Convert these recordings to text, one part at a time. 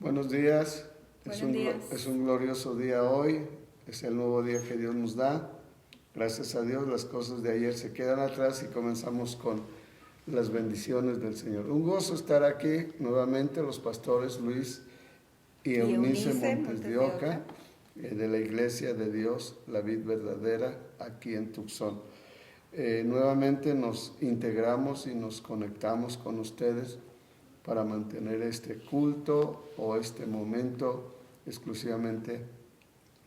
Buenos días. Buenos días. Es un glorioso día hoy. Es el nuevo día que Dios nos da. Gracias a Dios las cosas de ayer se quedan atrás y comenzamos con las bendiciones del Señor. Un gozo estar aquí nuevamente, los pastores Luis y Eunice Montes de Oca, de la Iglesia de Dios, la Vid Verdadera, aquí en Tucson. Nuevamente nos integramos y nos conectamos con ustedes para mantener este culto o este momento exclusivamente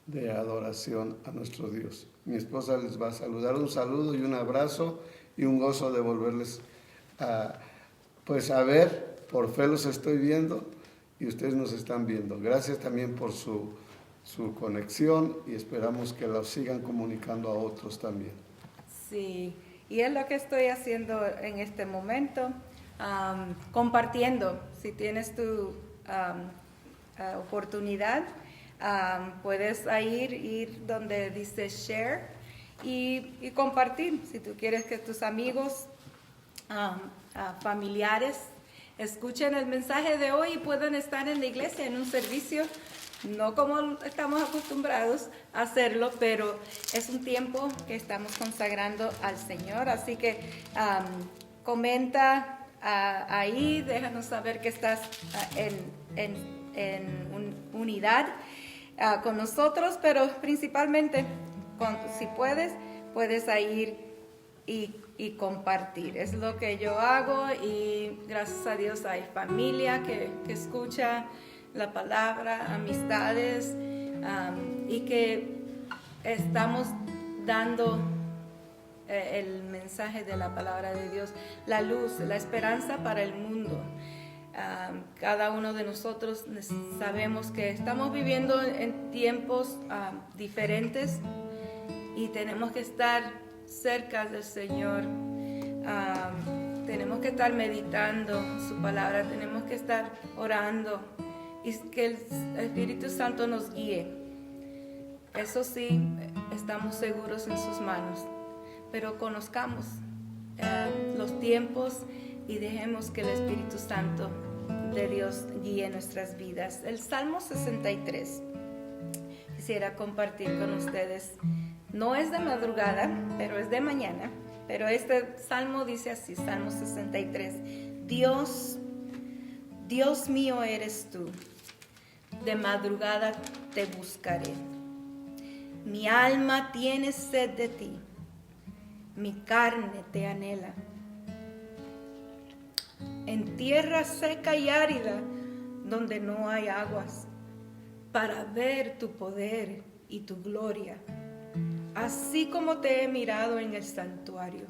de adoración a nuestro Dios. Mi esposa les va a saludar, un saludo y un abrazo y un gozo de volverles a ver, por fe los estoy viendo y ustedes nos están viendo. Gracias también por su conexión y esperamos que la sigan comunicando a otros también. Sí, y es lo que estoy haciendo en este momento. Compartiendo. Si tienes tu oportunidad, puedes ir donde dice share y compartir. Si tú quieres que tus amigos, familiares escuchen el mensaje de hoy y puedan estar en la iglesia en un servicio, no como estamos acostumbrados a hacerlo, pero es un tiempo que estamos consagrando al Señor. Así que comenta ahí, déjanos saber que estás en unidad con nosotros, pero principalmente, si puedes ir y compartir. Es lo que yo hago y gracias a Dios hay familia que escucha la palabra, amistades, y que estamos dando el mensaje de la palabra de Dios, la luz, la esperanza para el mundo. Cada uno de nosotros sabemos que estamos viviendo en tiempos diferentes y tenemos que estar cerca del Señor. Tenemos que estar meditando su palabra, tenemos que estar orando y que el Espíritu Santo nos guíe. Eso sí, estamos seguros en sus manos. Pero conozcamos los tiempos y dejemos que el Espíritu Santo de Dios guíe nuestras vidas. El Salmo 63, quisiera compartir con ustedes. No es de madrugada, pero es de mañana. Pero este salmo dice así, Salmo 63. Dios mío eres tú, de madrugada te buscaré. Mi alma tiene sed de ti. Mi carne te anhela. En tierra seca y árida, donde no hay aguas, para ver tu poder y tu gloria, así como te he mirado en el santuario.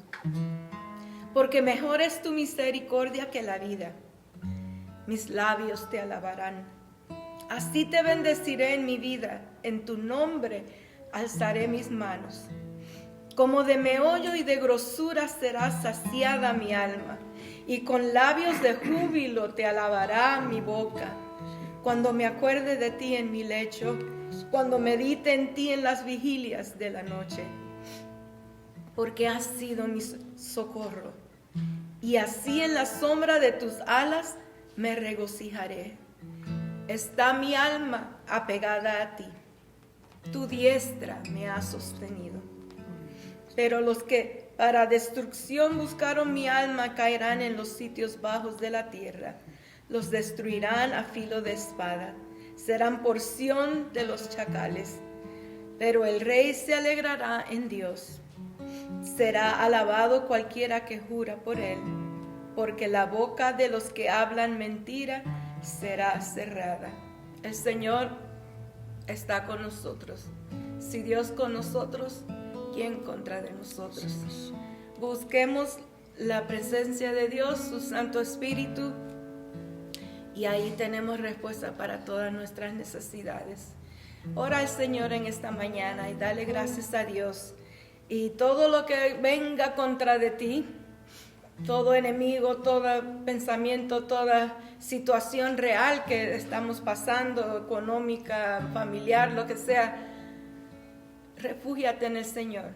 Porque mejor es tu misericordia que la vida. Mis labios te alabarán. Así te bendeciré en mi vida. En tu nombre alzaré mis manos. Como de meollo y de grosura será saciada mi alma, y con labios de júbilo te alabará mi boca. Cuando me acuerde de ti en mi lecho, cuando medite en ti en las vigilias de la noche, porque has sido mi socorro, y así en la sombra de tus alas me regocijaré. Está mi alma apegada a ti, tu diestra me ha sostenido. Pero los que para destrucción buscaron mi alma caerán en los sitios bajos de la tierra. Los destruirán a filo de espada. Serán porción de los chacales. Pero el rey se alegrará en Dios. Será alabado cualquiera que jura por él, porque la boca de los que hablan mentira será cerrada. El Señor está con nosotros. Si Dios con nosotros, ¿quién contra de nosotros? Busquemos la presencia de Dios, su Santo Espíritu, y ahí tenemos respuesta para todas nuestras necesidades. Ora al Señor en esta mañana y dale gracias a Dios. Y todo lo que venga contra de ti, todo enemigo, todo pensamiento, toda situación real que estamos pasando, económica, familiar, lo que sea, refúgiate en el Señor.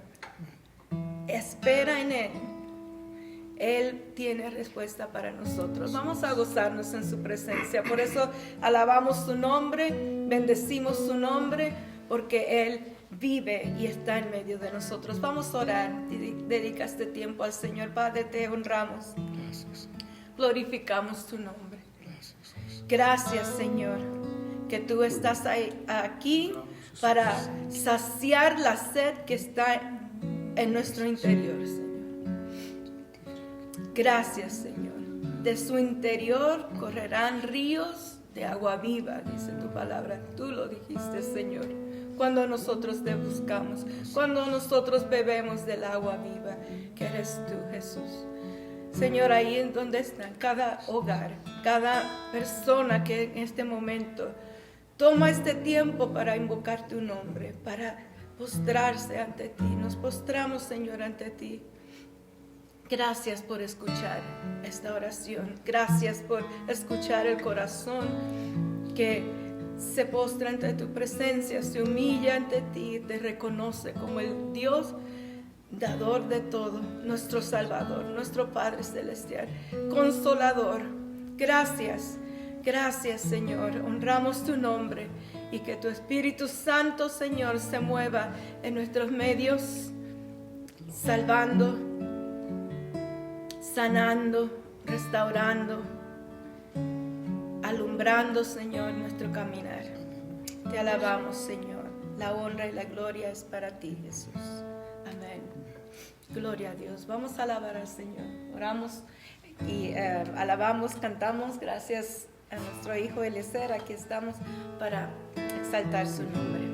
Espera en Él Él tiene respuesta para nosotros. Vamos a gozarnos en su presencia. Por eso alabamos su nombre, bendecimos su nombre, porque Él vive y está en medio de nosotros. Vamos a orar. Dedica este tiempo al Señor. Padre, te honramos. Gracias. Glorificamos tu nombre. Gracias, Señor, que tú estás aquí para saciar la sed que está en nuestro interior, Señor. Gracias, Señor. De su interior correrán ríos de agua viva, dice tu palabra. Tú lo dijiste, Señor. Cuando nosotros te buscamos, cuando nosotros bebemos del agua viva, que eres tú, Jesús. Señor, ahí en donde está cada hogar, cada persona que en este momento toma este tiempo para invocar tu nombre, para postrarse ante ti. Nos postramos, Señor, ante ti. Gracias por escuchar esta oración. Gracias por escuchar el corazón que se postra ante tu presencia, se humilla ante ti, te reconoce como el Dios dador de todo, nuestro Salvador, nuestro Padre Celestial, Consolador. Gracias, gracias, Señor. Honramos tu nombre y que tu Espíritu Santo, Señor, se mueva en nuestros medios, salvando, sanando, restaurando, alumbrando, Señor, nuestro caminar. Te alabamos, Señor. La honra y la gloria es para ti, Jesús. Amén. Gloria a Dios. Vamos a alabar al Señor. Oramos y alabamos, cantamos. Gracias a nuestro hijo Eliezer. Aquí estamos para exaltar su nombre.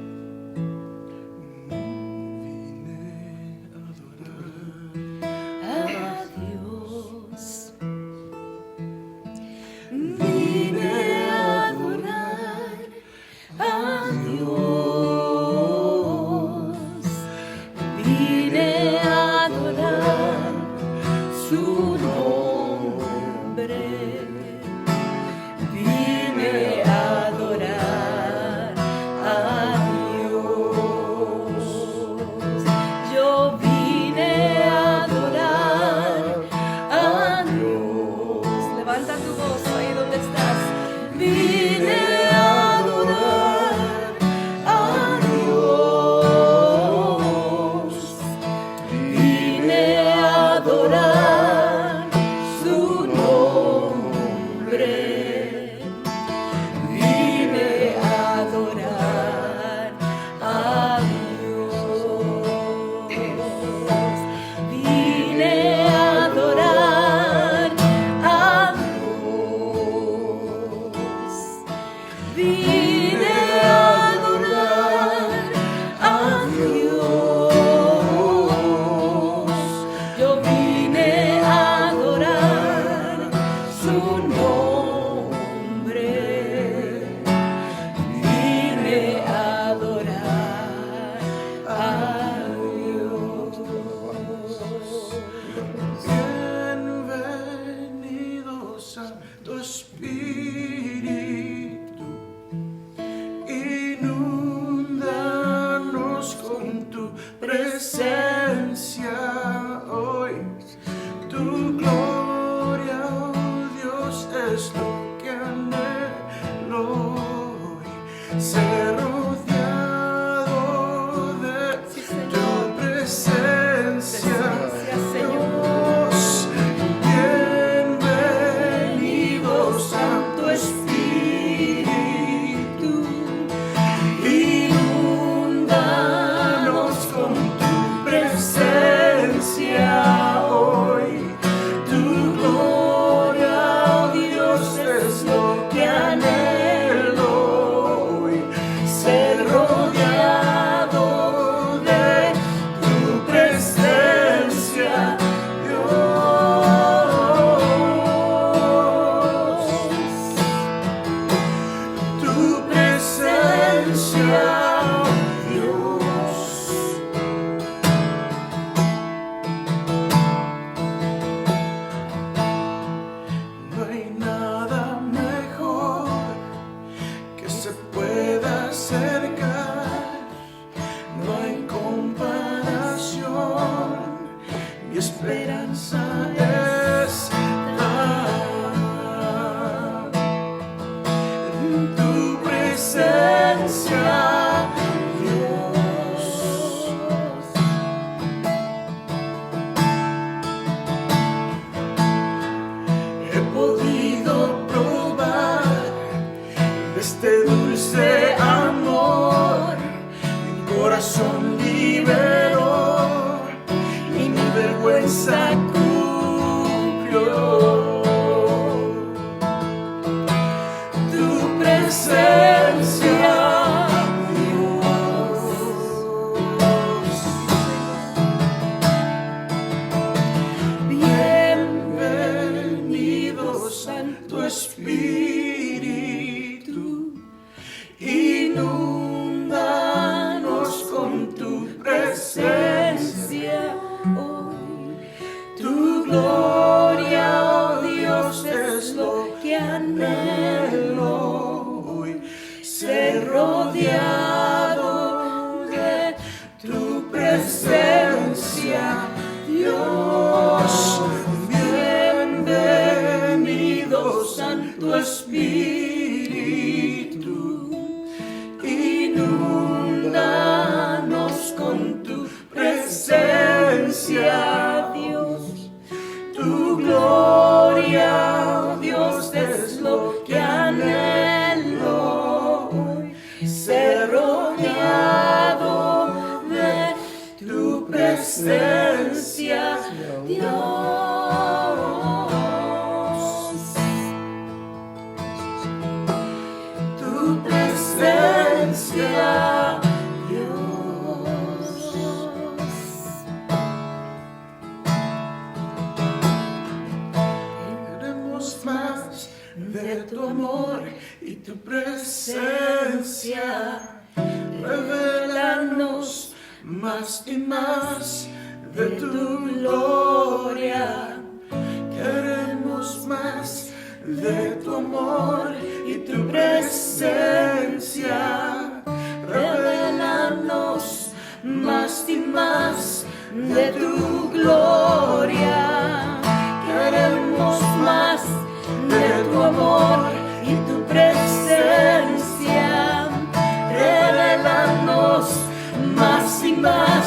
Say presencia, Dios. Bienvenido, Santo Espíritu, inúndanos con tu presencia hoy. Tu gloria, oh Dios, es lo que anhelo hoy, ser rodeado de tu presencia, Dios. Bienvenido, Santo Espíritu, inúndanos con tu presencia, Dios. Tu gloria, oh Dios, es lo que anhelo hoy, ser rodeado de tu presencia, Dios. Tu presencia, Dios. Queremos más de tu amor y tu presencia. Revélanos más y más de tu gloria. Queremos más de tu amor y tu presencia. Revélanos más y más de tu gloria. Queremos más de tu amor y tu presencia. Revélanos más y más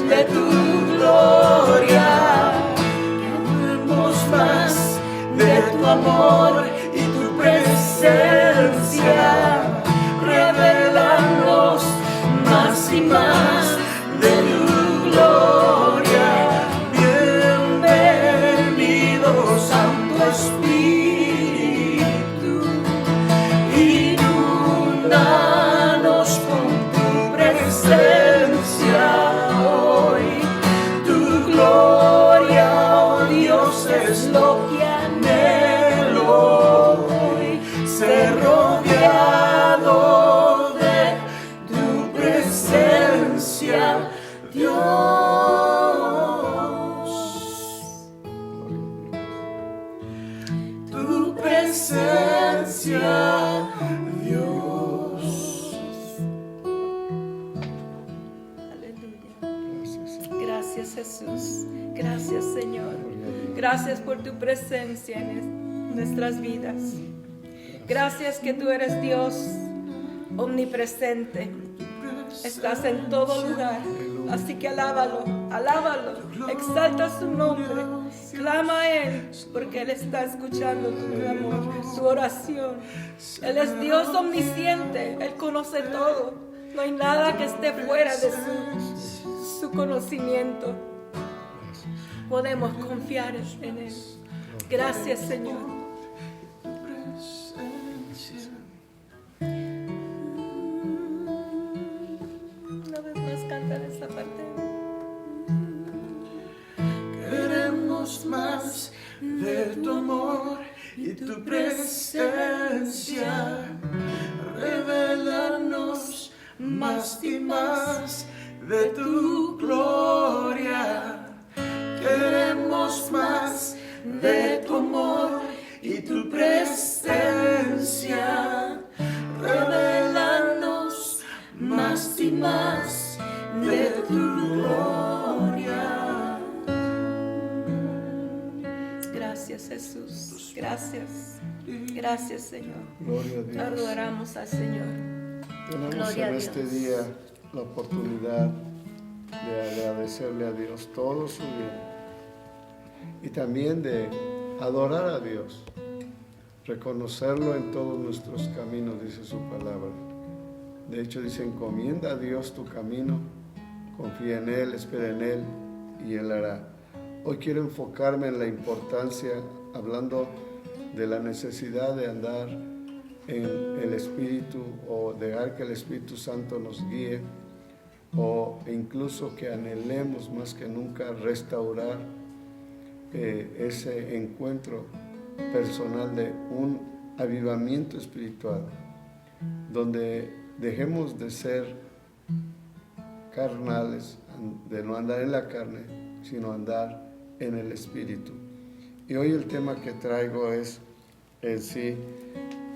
de tu gloria. Queremos más de tu amor y tu presencia. Revélanos más y más de tu gloria. Bienvenido, Santo Espíritu, inúndanos con tu presencia hoy. Tu gloria, oh Dios, es lo que anhelo hoy, ser rodeado de tu presencia, Dios. Tu presencia, Dios. Aleluya. Gracias, Señor. Gracias, Jesús. Gracias, Señor. Gracias por tu presencia en nuestras vidas. Gracias que tú eres Dios omnipresente. Estás en todo lugar. Así que alábalo, alábalo. Exalta su nombre. Clama a Él, porque Él está escuchando tu clamor, tu oración. Él es Dios omnisciente. Él conoce todo. No hay nada que esté fuera de su conocimiento. Podemos confiar en Él. Gracias, Señor. Una vez más cantar esa parte. Queremos más de tu amor y tu presencia. Revélanos más y más de tu gloria. Queremos más de tu amor y tu presencia. Revélanos más y más de tu gloria. Gracias, Jesús. Gracias. Gracias, Señor. Gloria a Dios. Adoramos al Señor. Tenemos Gloria a en Dios. este día la oportunidad de agradecerle a Dios todo su bien y también de adorar a Dios, reconocerlo en todos nuestros caminos, dice su palabra. De hecho dice: encomienda a Dios tu camino, confía en Él, espera en Él y Él hará. Hoy quiero enfocarme en la importancia, hablando de la necesidad de andar en el Espíritu o dejar que el Espíritu Santo nos guíe, o incluso que anhelemos más que nunca restaurar ese encuentro personal de un avivamiento espiritual, donde dejemos de ser carnales, de no andar en la carne, sino andar en el Espíritu. Y hoy el tema que traigo es en sí,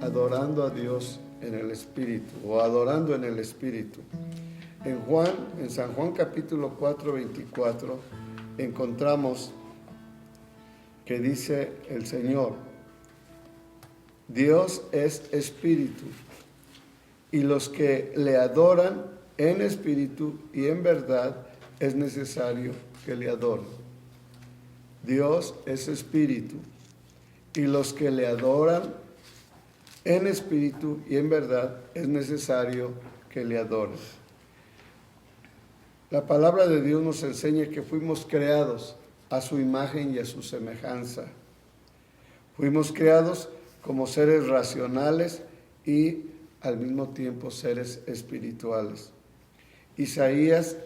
adorando a Dios en el Espíritu, o adorando en el Espíritu. En San Juan capítulo 4, 24, encontramos que dice el Señor: Dios es Espíritu, y los que le adoran en espíritu y en verdad es necesario que le adoren. Dios es Espíritu, y los que le adoran en espíritu y en verdad es necesario que le adoren. La palabra de Dios nos enseña que fuimos creados a su imagen y a su semejanza. Fuimos creados como seres racionales y al mismo tiempo seres espirituales. Isaías,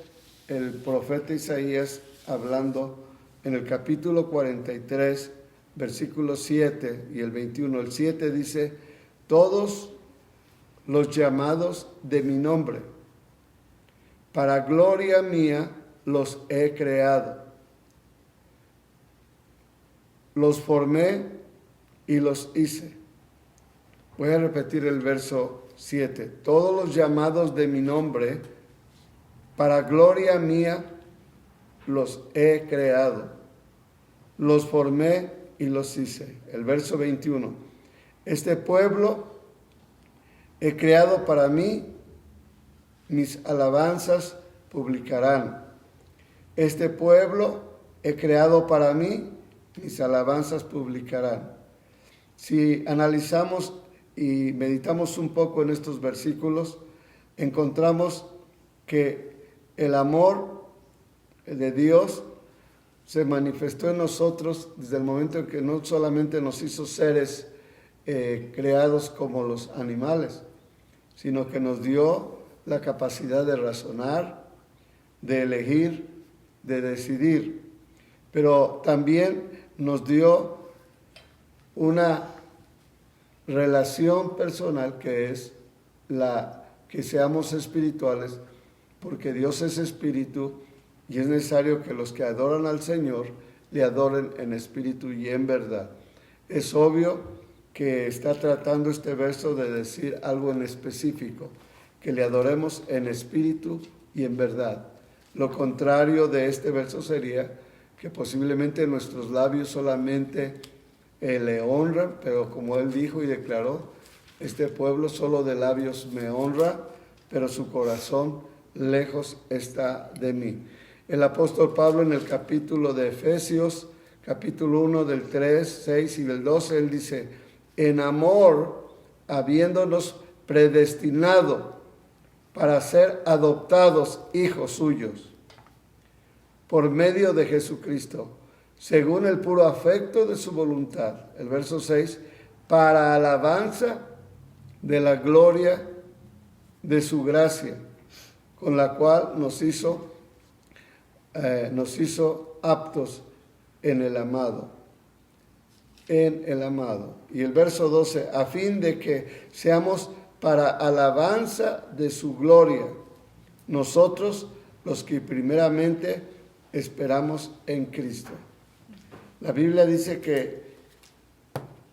el profeta Isaías, hablando en el capítulo 43, versículos 7 y el 21. El 7 dice: todos los llamados de mi nombre, para gloria mía los he creado. Los formé y los hice. Voy a repetir el verso 7. Todos los llamados de mi nombre, para gloria mía los he creado. Los formé y los hice. El verso 21. Este pueblo he creado para mí, mis alabanzas publicarán. Este pueblo he creado para mí, mis alabanzas publicarán. Si analizamos y meditamos un poco en estos versículos, encontramos que el amor de Dios se manifestó en nosotros desde el momento en que no solamente nos hizo seres creados como los animales, sino que nos dio la capacidad de razonar, de elegir, de decidir, pero también nos dio una relación personal que es la que seamos espirituales, porque Dios es espíritu y es necesario que los que adoran al Señor le adoren en espíritu y en verdad. Es obvio que está tratando este verso de decir algo en específico, que le adoremos en espíritu y en verdad. Lo contrario de este verso sería que posiblemente nuestros labios solamente le honran, pero como él dijo y declaró, este pueblo solo de labios me honra, pero su corazón lejos está de mí. El apóstol Pablo en el capítulo de Efesios, capítulo 1 del 3, 6 y del 12, él dice: en amor, habiéndonos predestinado para ser adoptados hijos suyos por medio de Jesucristo, según el puro afecto de su voluntad. El verso 6, para alabanza de la gloria de su gracia, con la cual nos hizo aptos en el amado. Y el verso 12, a fin de que seamos para alabanza de su gloria, nosotros los que primeramente esperamos en Cristo. La Biblia dice que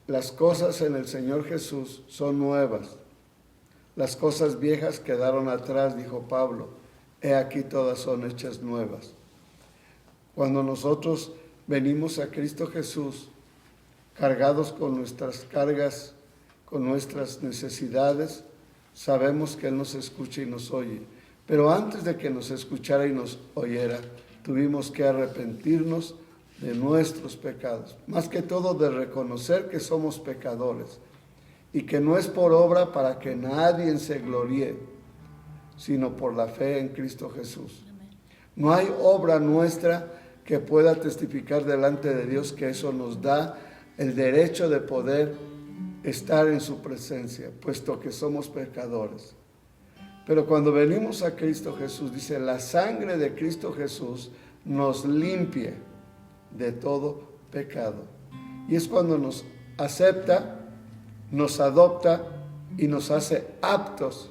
las cosas en el Señor Jesús son nuevas. Las cosas viejas quedaron atrás, dijo Pablo. He aquí todas son hechas nuevas. Cuando nosotros venimos a Cristo Jesús, cargados con nuestras cargas, con nuestras necesidades, sabemos que Él nos escucha y nos oye. Pero antes de que nos escuchara y nos oyera, tuvimos que arrepentirnos de nuestros pecados. Más que todo de reconocer que somos pecadores y que no es por obra para que nadie se gloríe, sino por la fe en Cristo Jesús. No hay obra nuestra que pueda testificar delante de Dios que eso nos da el derecho de poder estar en su presencia, puesto que somos pecadores. Pero cuando venimos a Cristo Jesús, dice, la sangre de Cristo Jesús nos limpia de todo pecado. Y es cuando nos acepta, nos adopta y nos hace aptos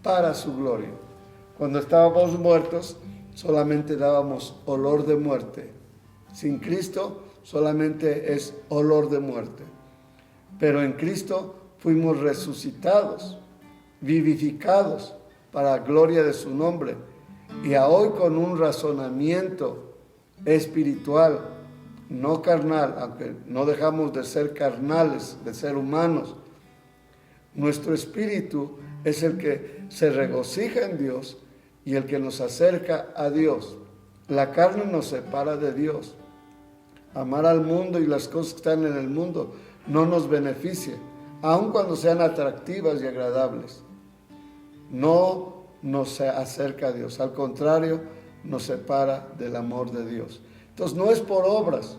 para su gloria. Cuando estábamos muertos, solamente dábamos olor de muerte. Sin Cristo, solamente es olor de muerte. Pero en Cristo fuimos resucitados, vivificados para la gloria de su nombre. Y hoy con un razonamiento espiritual, no carnal, aunque no dejamos de ser carnales, de ser humanos, nuestro espíritu es el que se regocija en Dios y el que nos acerca a Dios. La carne nos separa de Dios. Amar al mundo y las cosas que están en el mundo no nos beneficia, aun cuando sean atractivas y agradables. No nos acerca a Dios, al contrario, nos separa del amor de Dios. Entonces no es por obras,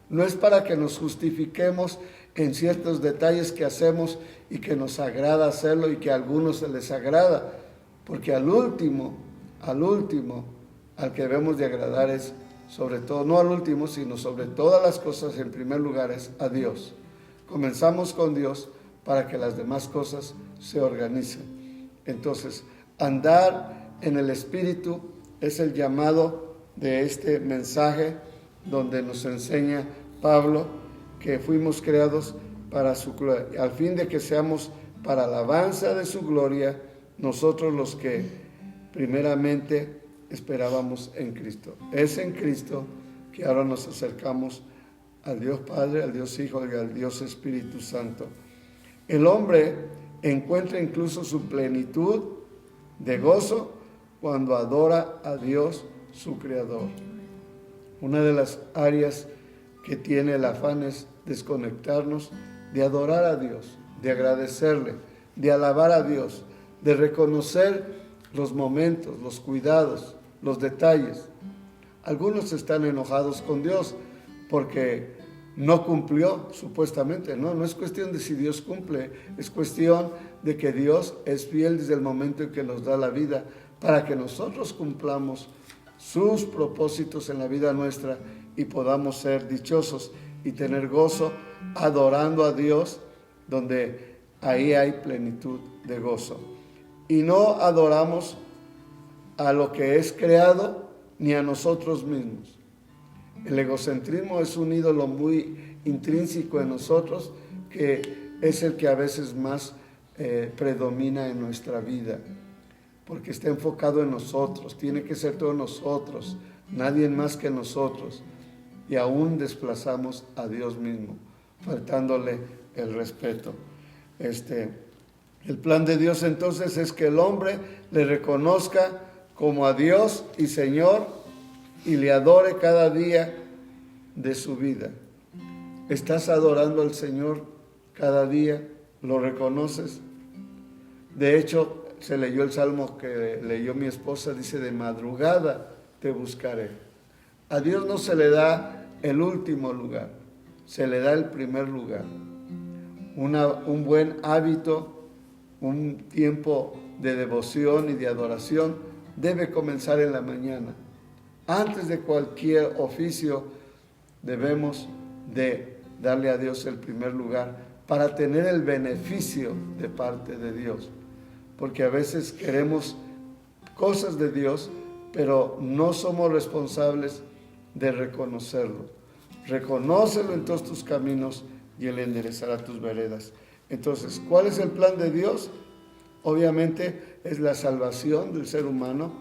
no es para que nos justifiquemos en ciertos detalles que hacemos y que nos agrada hacerlo y que a algunos se les agrada, porque al último, al que debemos de agradar es, sobre todo, no al último, sino sobre todas las cosas, en primer lugar es a Dios. Comenzamos con Dios para que las demás cosas se organicen. Entonces, andar en el Espíritu es el llamado de este mensaje donde nos enseña Pablo que fuimos creados para su gloria, al fin de que seamos para alabanza de su gloria, nosotros los que primeramente esperábamos en Cristo. Es en Cristo que ahora nos acercamos al Dios Padre, al Dios Hijo y al Dios Espíritu Santo. El hombre encuentra incluso su plenitud de gozo cuando adora a Dios, su Creador. Una de las áreas que tiene el afán es desconectarnos de adorar a Dios, de agradecerle, de alabar a Dios, de reconocer los momentos, los cuidados, los detalles. Algunos están enojados con Dios porque no cumplió, supuestamente. No es cuestión de si Dios cumple, es cuestión de que Dios es fiel desde el momento en que nos da la vida para que nosotros cumplamos sus propósitos en la vida nuestra y podamos ser dichosos y tener gozo adorando a Dios, donde ahí hay plenitud de gozo. Y no adoramos a lo que es creado ni a nosotros mismos. El egocentrismo es un ídolo muy intrínseco en nosotros, que es el que a veces más predomina en nuestra vida, porque está enfocado en nosotros, tiene que ser todo nosotros, nadie más que nosotros, y aún desplazamos a Dios mismo, faltándole el respeto. El plan de Dios entonces es que el hombre le reconozca como a Dios y Señor y le adore cada día de su vida. ¿Estás adorando al Señor cada día? ¿Lo reconoces? De hecho, se leyó el salmo que leyó mi esposa, dice, de madrugada te buscaré. A Dios no se le da el último lugar, se le da el primer lugar. Un buen hábito, un tiempo de devoción y de adoración debe comenzar en la mañana. Antes de cualquier oficio debemos de darle a Dios el primer lugar para tener el beneficio de parte de Dios. Porque a veces queremos cosas de Dios, pero no somos responsables de reconocerlo. Reconócelo en todos tus caminos y Él enderezará tus veredas. Entonces, ¿cuál es el plan de Dios? Obviamente es la salvación del ser humano,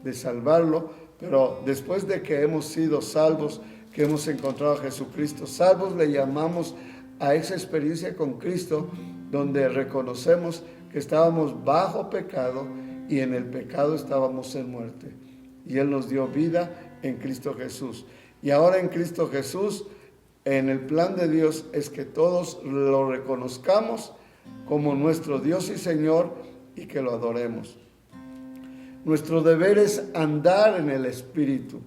de salvarlo, pero después de que hemos sido salvos, que hemos encontrado a Jesucristo, salvos le llamamos a esa experiencia con Cristo, donde reconocemos que estábamos bajo pecado y en el pecado estábamos en muerte. Y Él nos dio vida en Cristo Jesús. Y ahora en Cristo Jesús, en el plan de Dios es que todos lo reconozcamos como nuestro Dios y Señor y que lo adoremos. Nuestro deber es andar en el Espíritu.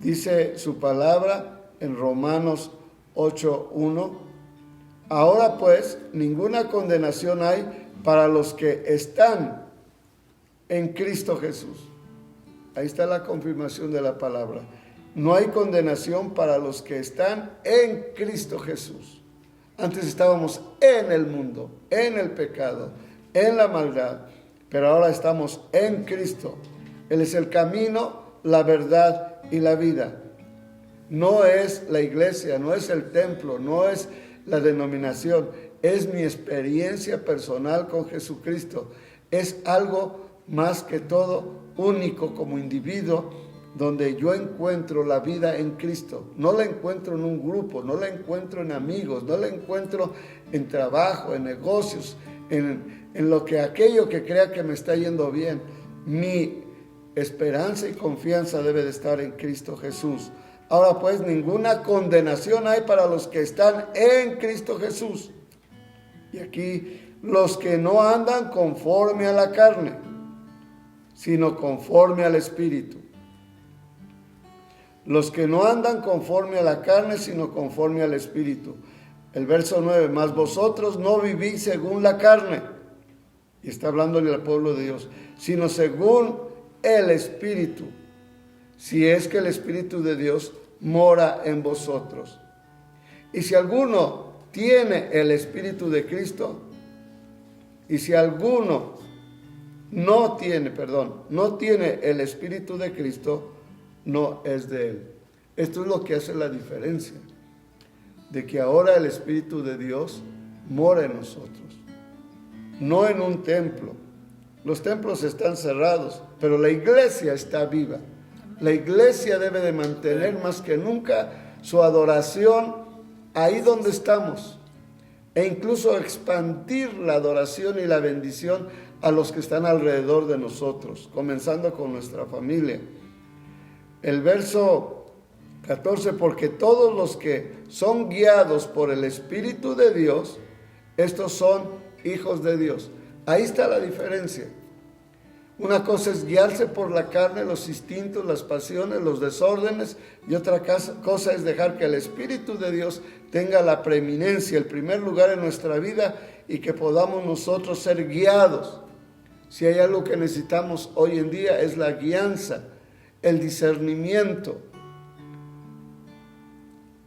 Dice su palabra en Romanos 8:1, Ahora pues, ninguna condenación hay para los que están en Cristo Jesús. Ahí está la confirmación de la palabra. No hay condenación para los que están en Cristo Jesús. Antes estábamos en el mundo, en el pecado, en la maldad, pero ahora estamos en Cristo. Él es el camino, la verdad y la vida. No es la iglesia, no es el templo, no es la denominación, es mi experiencia personal con Jesucristo. Es algo más que todo único como individuo, donde yo encuentro la vida en Cristo. No la encuentro en un grupo, no la encuentro en amigos, no la encuentro en trabajo, en negocios, en lo que aquello que crea que me está yendo bien. Mi esperanza y confianza debe de estar en Cristo Jesús. Ahora pues, ninguna condenación hay para los que están en Cristo Jesús. Y aquí, los que no andan conforme a la carne, sino conforme al Espíritu. Los que no andan conforme a la carne, sino conforme al Espíritu. El verso 9, mas vosotros no vivís según la carne, y está hablándole al pueblo de Dios, sino según el Espíritu, si es que el Espíritu de Dios mora en vosotros. Y si alguno tiene el Espíritu de Cristo, y si alguno no tiene el Espíritu de Cristo, no es de él. Esto es lo que hace la diferencia, de que ahora el Espíritu de Dios mora en nosotros, no en un templo. Los templos están cerrados, pero la iglesia está viva. La iglesia debe de mantener más que nunca su adoración ahí donde estamos, e incluso expandir la adoración y la bendición a los que están alrededor de nosotros, comenzando con nuestra familia. El verso 14, porque todos los que son guiados por el Espíritu de Dios, estos son hijos de Dios. Ahí está la diferencia. Una cosa es guiarse por la carne, los instintos, las pasiones, los desórdenes, y otra cosa es dejar que el Espíritu de Dios tenga la preeminencia, el primer lugar en nuestra vida, y que podamos nosotros ser guiados. Si hay algo que necesitamos hoy en día es la guianza, el discernimiento.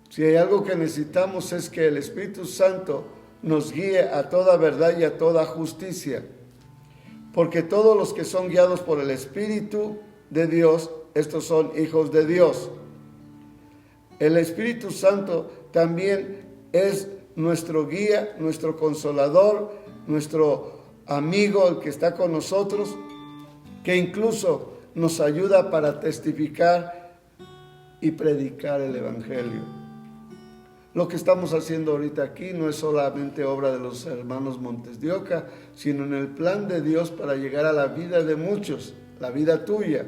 Si hay algo que necesitamos es que el Espíritu Santo nos guíe a toda verdad y a toda justicia. Porque todos los que son guiados por el Espíritu de Dios, estos son hijos de Dios. El Espíritu Santo también es nuestro guía, nuestro consolador, nuestro amigo, el que está con nosotros, que incluso nos ayuda para testificar y predicar el Evangelio. Lo que estamos haciendo ahorita aquí no es solamente obra de los hermanos Montes de Oca, sino en el plan de Dios para llegar a la vida de muchos, la vida tuya,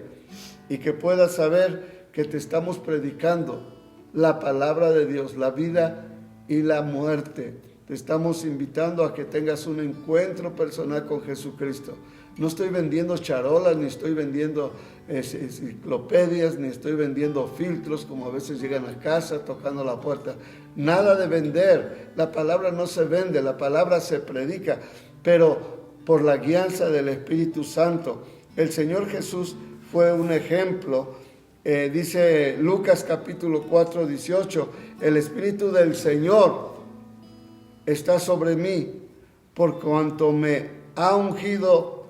y que puedas saber que te estamos predicando la palabra de Dios, la vida y la muerte. Te estamos invitando a que tengas un encuentro personal con Jesucristo. No estoy vendiendo charolas, ni estoy vendiendo enciclopedias, ni estoy vendiendo filtros como a veces llegan a casa tocando la puerta. Nada de vender. La palabra no se vende, la palabra se predica, pero por la guianza del Espíritu Santo. El Señor Jesús fue un ejemplo. Dice Lucas capítulo 4, 18, el Espíritu del Señor está sobre mí, por cuanto me ha ungido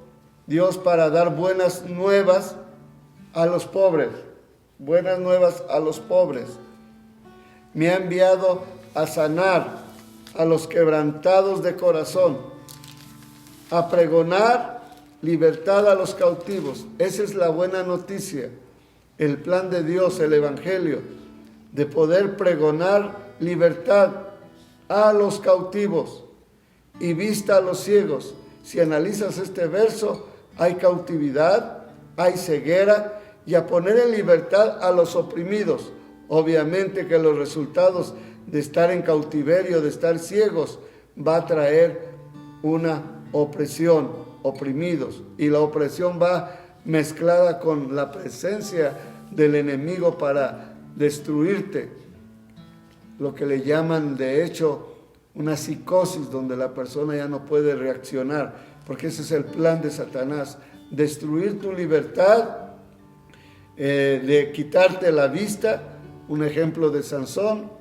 Dios para dar buenas nuevas a los pobres. Buenas nuevas a los pobres. Me ha enviado a sanar a los quebrantados de corazón, a pregonar libertad a los cautivos. Esa es la buena noticia, el plan de Dios, el Evangelio, de poder pregonar libertad a los cautivos y vista a los ciegos. Si analizas este verso, hay cautividad, hay ceguera, y a poner en libertad a los oprimidos. Obviamente que los resultados de estar en cautiverio, de estar ciegos, va a traer una opresión, oprimidos, y la opresión va mezclada con la presencia del enemigo para destruirte. Lo que le llaman, de hecho, una psicosis donde la persona ya no puede reaccionar, porque ese es el plan de Satanás, destruir tu libertad, de quitarte la vista. Un ejemplo de Sansón,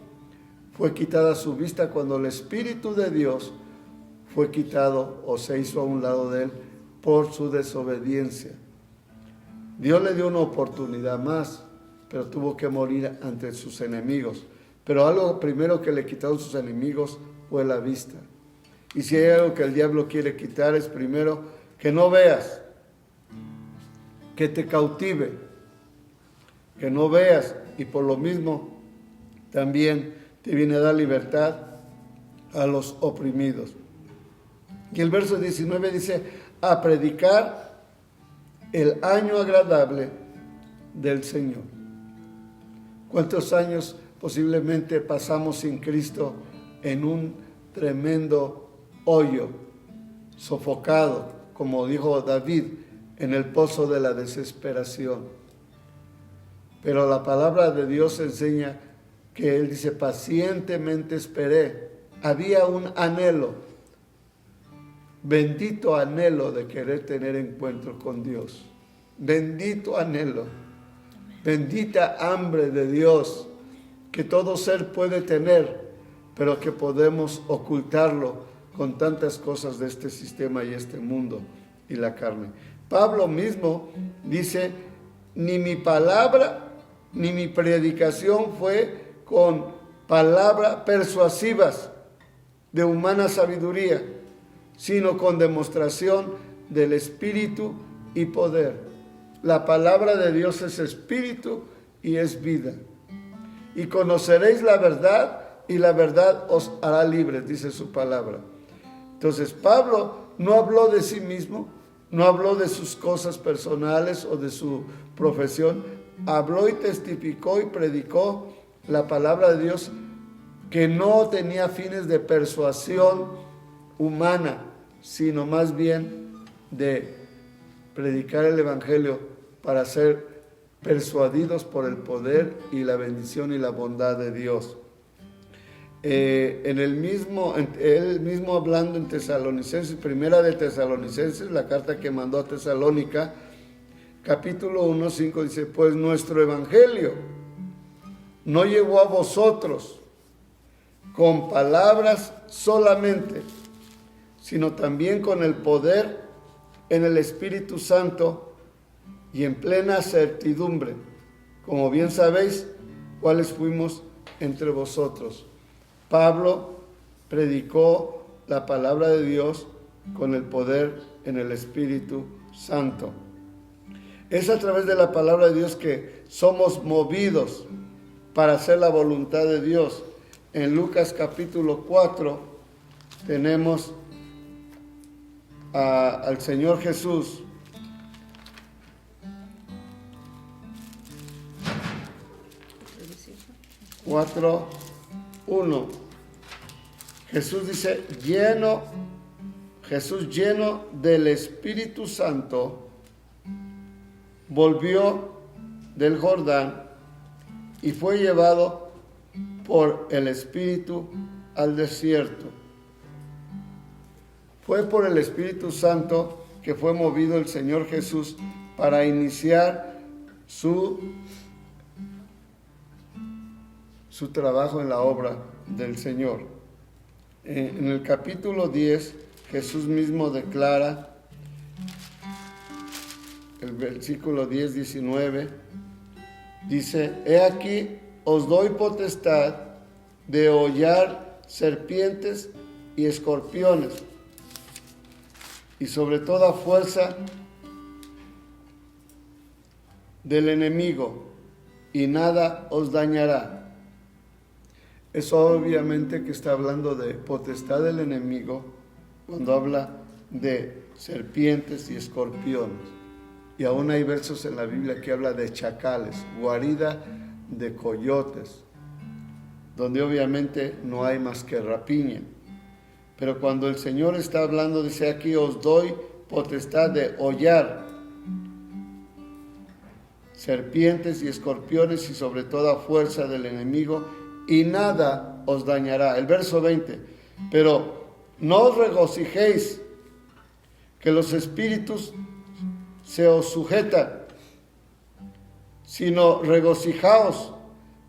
fue quitada su vista cuando el Espíritu de Dios fue quitado o se hizo a un lado de él por su desobediencia. Dios le dio una oportunidad más, pero tuvo que morir ante sus enemigos. Pero algo primero que le quitaron sus enemigos fue la vista. Y si hay algo que el diablo quiere quitar es primero que no veas, que te cautive, que no veas, y por lo mismo también te viene a dar libertad a los oprimidos. Y el verso 19 dice, a predicar el año agradable del Señor. ¿Cuántos años posiblemente pasamos sin Cristo en un tremendo hoyo, sofocado, como dijo David, en el pozo de la desesperación? Pero la palabra de Dios enseña que Él dice, pacientemente esperé. Había un anhelo, bendito anhelo de querer tener encuentro con Dios. Bendito anhelo, bendita hambre de Dios que todo ser puede tener, pero que podemos ocultarlo con tantas cosas de este sistema y este mundo y la carne. Pablo mismo dice, ni mi palabra ni mi predicación fue con palabras persuasivas de humana sabiduría, sino con demostración del Espíritu y poder. La palabra de Dios es Espíritu y es vida. Y conoceréis la verdad, y la verdad os hará libres, dice su palabra. Entonces Pablo no habló de sí mismo, no habló de sus cosas personales o de su profesión, habló y testificó y predicó la palabra de Dios, que no tenía fines de persuasión humana, sino más bien de predicar el Evangelio para ser persuadidos por el poder y la bendición y la bondad de Dios. Él mismo hablando en Tesalonicenses, primera de Tesalonicenses, la carta que mandó a Tesalónica, capítulo 1, 5, dice, pues nuestro evangelio no llegó a vosotros con palabras solamente, sino también con el poder en el Espíritu Santo y en plena certidumbre, como bien sabéis cuáles fuimos entre vosotros. Pablo predicó la palabra de Dios con el poder en el Espíritu Santo. Es a través de la palabra de Dios que somos movidos para hacer la voluntad de Dios. En Lucas capítulo 4 tenemos al Señor Jesús. Cuatro, 1. Jesús dice, Jesús lleno del Espíritu Santo, volvió del Jordán y fue llevado por el Espíritu al desierto. Fue por el Espíritu Santo que fue movido el Señor Jesús para iniciar su trabajo en la obra del Señor. En el capítulo 10, Jesús mismo declara, el versículo 10, 19, dice, he aquí os doy potestad de hollar serpientes y escorpiones, y sobre toda fuerza del enemigo, y nada os dañará. Eso obviamente que está hablando de potestad del enemigo cuando habla de serpientes y escorpiones. Y aún hay versos en la Biblia que habla de chacales, guarida de coyotes, donde obviamente no hay más que rapiña. Pero cuando el Señor está hablando, dice aquí, os doy potestad de hollar serpientes y escorpiones y sobre toda fuerza del enemigo, y nada os dañará. El verso 20, Pero no os regocijéis que los espíritus se os sujetan, sino regocijaos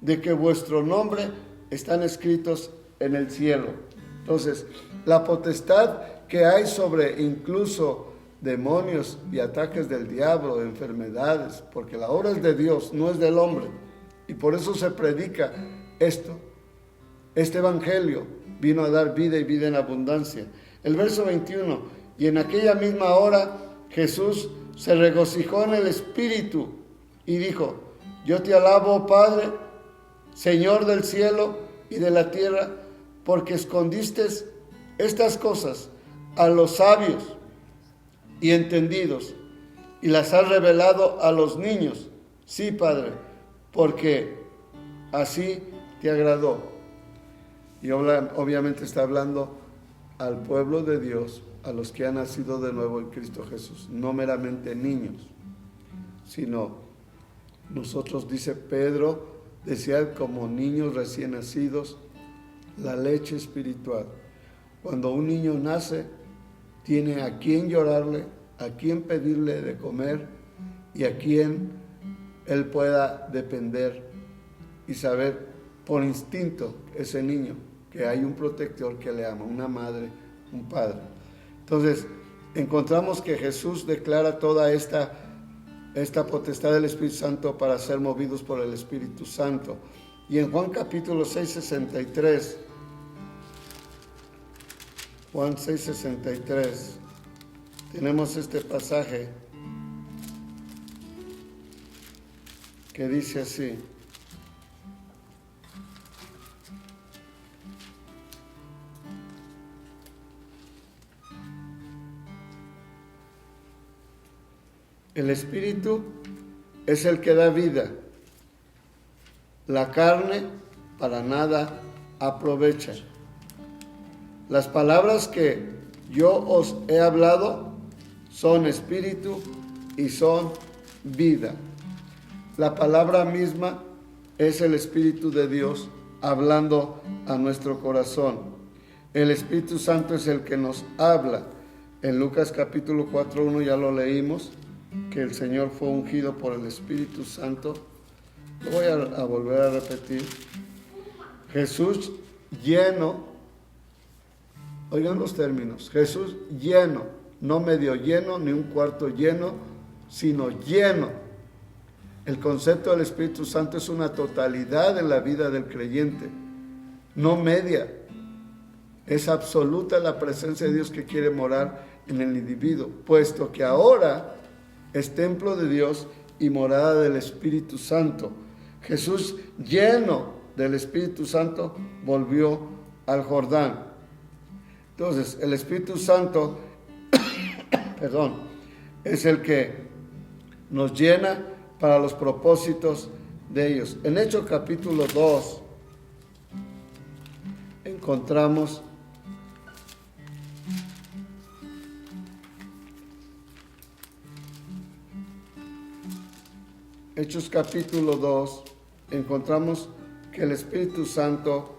de que vuestro nombre están escritos en el cielo. Entonces, la potestad que hay sobre incluso demonios y ataques del diablo, enfermedades, porque la obra es de Dios, no es del hombre. Y por eso se predica esto. Este evangelio vino a dar vida y vida en abundancia. El verso 21, y en aquella misma hora Jesús se regocijó en el Espíritu y dijo: yo te alabo, Padre, Señor del cielo y de la tierra, porque escondiste estas cosas a los sabios y entendidos y las has revelado a los niños. Sí, Padre, porque así te agradó. Y obviamente está hablando al pueblo de Dios, a los que han nacido de nuevo en Cristo Jesús, no meramente niños, sino nosotros, dice Pedro, desead como niños recién nacidos la leche espiritual. Cuando un niño nace, tiene a quien llorarle, a quien pedirle de comer y a quien él pueda depender y saber por instinto, ese niño, que hay un protector que le ama, una madre, un padre. Entonces, encontramos que Jesús declara toda esta potestad del Espíritu Santo para ser movidos por el Espíritu Santo. Y en Juan capítulo 6:63, Juan 6:63, tenemos este pasaje que dice así: el Espíritu es el que da vida, la carne para nada aprovecha. Las palabras que yo os he hablado son espíritu y son vida. La palabra misma es el Espíritu de Dios hablando a nuestro corazón. El Espíritu Santo es el que nos habla. En Lucas capítulo 4:1 ya lo leímos, que el Señor fue ungido por el Espíritu Santo. Lo voy a volver a repetir. Jesús lleno, oigan los términos, Jesús lleno, no medio lleno, ni un cuarto lleno, sino lleno. El concepto del Espíritu Santo es una totalidad en la vida del creyente, no media. Es absoluta la presencia de Dios que quiere morar en el individuo, puesto que ahora es templo de Dios y morada del Espíritu Santo. Jesús, lleno del Espíritu Santo, volvió al Jordán. Entonces, el Espíritu Santo, es el que nos llena para los propósitos de ellos. En Hechos capítulo 2 encontramos Hechos capítulo 2, encontramos que el Espíritu Santo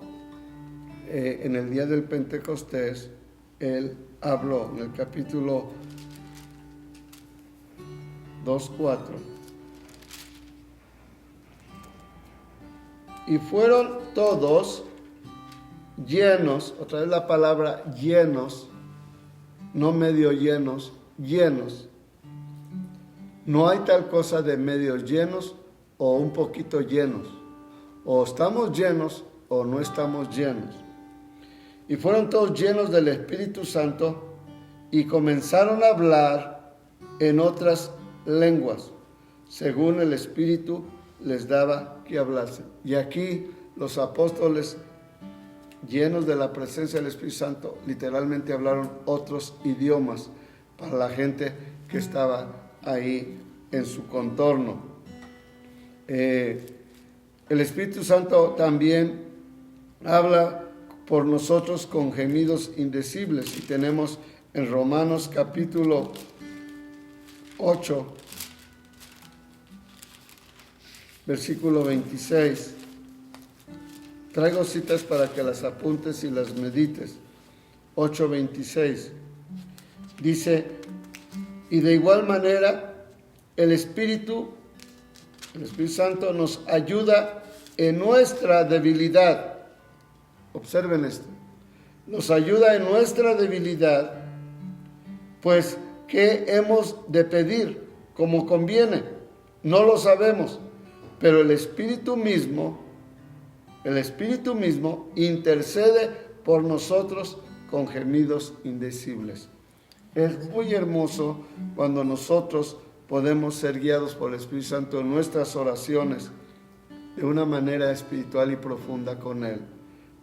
en el día del Pentecostés, Él habló en el capítulo 2:4. Y fueron todos llenos, otra vez la palabra llenos, no medio llenos, llenos. No hay tal cosa de medio llenos o un poquito llenos. O estamos llenos o no estamos llenos. Y fueron todos llenos del Espíritu Santo y comenzaron a hablar en otras lenguas, según el Espíritu les daba que hablasen. Y aquí los apóstoles, llenos de la presencia del Espíritu Santo, literalmente hablaron otros idiomas para la gente que estaba ahí en su contorno. El Espíritu Santo también habla por nosotros con gemidos indecibles, y tenemos en Romanos capítulo 8, versículo 26. Traigo citas para que las apuntes y las medites. 8:26. Dice, y de igual manera el Espíritu Santo nos ayuda en nuestra debilidad. Observen esto. Nos ayuda en nuestra debilidad, pues ¿qué hemos de pedir como conviene? No lo sabemos, pero el Espíritu mismo intercede por nosotros con gemidos indecibles. Es muy hermoso cuando nosotros podemos ser guiados por el Espíritu Santo en nuestras oraciones de una manera espiritual y profunda con Él,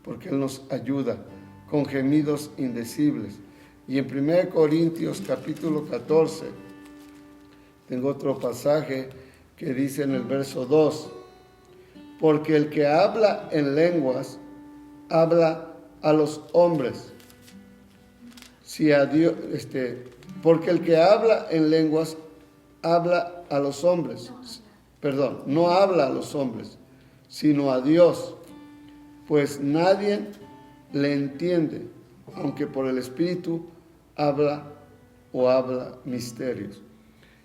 porque Él nos ayuda con gemidos indecibles. Y en 1 Corintios capítulo 14, tengo otro pasaje que dice en el verso 2, porque el que habla en lenguas, habla a los hombres. Si a Dios, porque el que habla en lenguas, habla a los hombres. Perdón, no habla a los hombres, sino a Dios, pues nadie le entiende, aunque por el Espíritu habla misterios.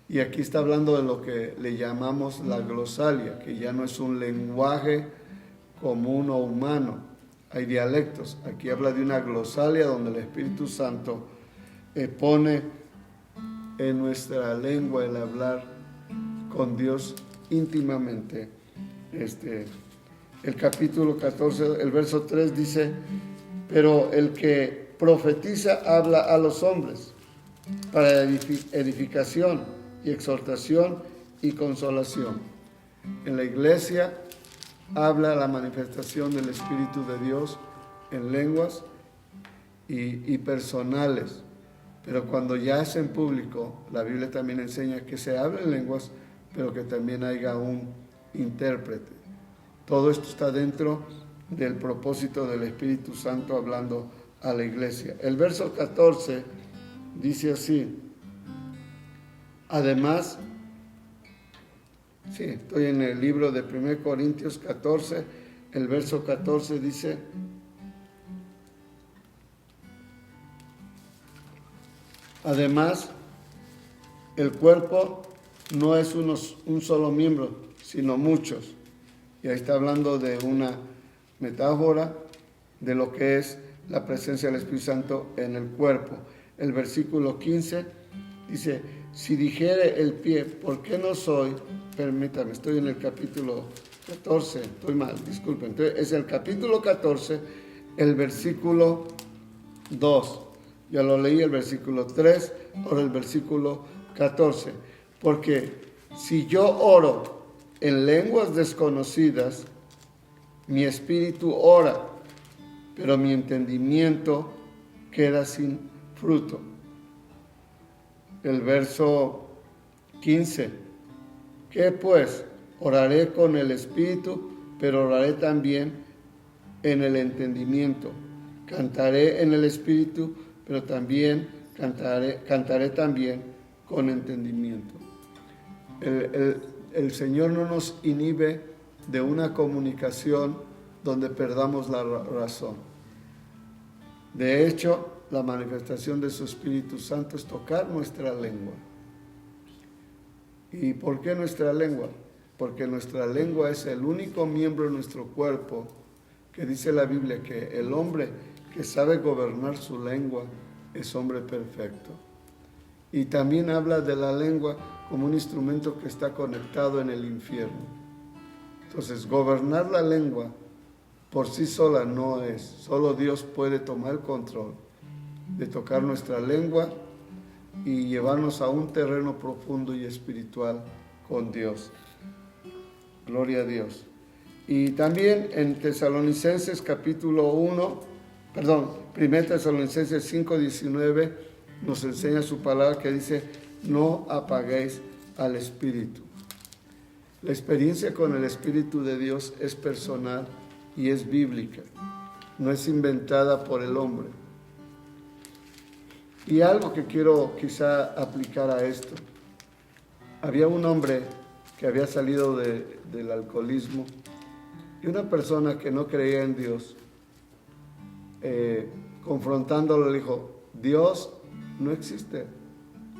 Y aquí está hablando de lo que le llamamos la glosalia, que ya no es un lenguaje común o humano. Hay dialectos. Aquí habla de una glosalia donde el Espíritu Santo pone en nuestra lengua el hablar con Dios íntimamente. El capítulo 14, el verso 3 dice, pero el que profetiza habla a los hombres para edificación y exhortación y consolación. En la iglesia habla la manifestación del Espíritu de Dios en lenguas y personales, pero cuando ya es en público, la Biblia también enseña que se hable en lenguas, pero que también haya un intérprete. Todo esto está dentro del propósito del Espíritu Santo hablando a la iglesia. El verso 14 dice así, además, sí, estoy en el libro de 1 Corintios 14, el verso 14 dice, además, el cuerpo no es un solo miembro, sino muchos. Y ahí está hablando de una metáfora de lo que es la presencia del Espíritu Santo en el cuerpo. El versículo 15 dice, si dijere el pie, ¿por qué no soy? Permítame, estoy en el capítulo 14, estoy mal, disculpen. Entonces, es el capítulo 14, el versículo 2. Ya lo leí el versículo 3, ahora el versículo 14. Porque si yo oro en lenguas desconocidas, mi espíritu ora, pero mi entendimiento queda sin fruto. El verso 15. ¿Qué pues? Oraré con el espíritu, pero oraré también en el entendimiento. Cantaré en el espíritu, pero también cantaré también con entendimiento. El Señor no nos inhibe de una comunicación donde perdamos la razón. De hecho, la manifestación de su Espíritu Santo es tocar nuestra lengua. ¿Y por qué nuestra lengua? Porque nuestra lengua es el único miembro de nuestro cuerpo que dice la Biblia que el hombre que sabe gobernar su lengua es hombre perfecto. Y también habla de la lengua como un instrumento que está conectado en el infierno. Entonces, gobernar la lengua por sí sola no es. Solo Dios puede tomar el control de tocar nuestra lengua y llevarnos a un terreno profundo y espiritual con Dios. Gloria a Dios. Y también en Tesalonicenses capítulo 1, 1 Tesalonicenses 5:19 nos enseña su palabra que dice, no apaguéis al Espíritu. La experiencia con el Espíritu de Dios es personal y es bíblica, no es inventada por el hombre. Y algo que quiero quizá aplicar a esto. Había un hombre que había salido del alcoholismo y una persona que no creía en Dios confrontándolo, le dijo, Dios no existe.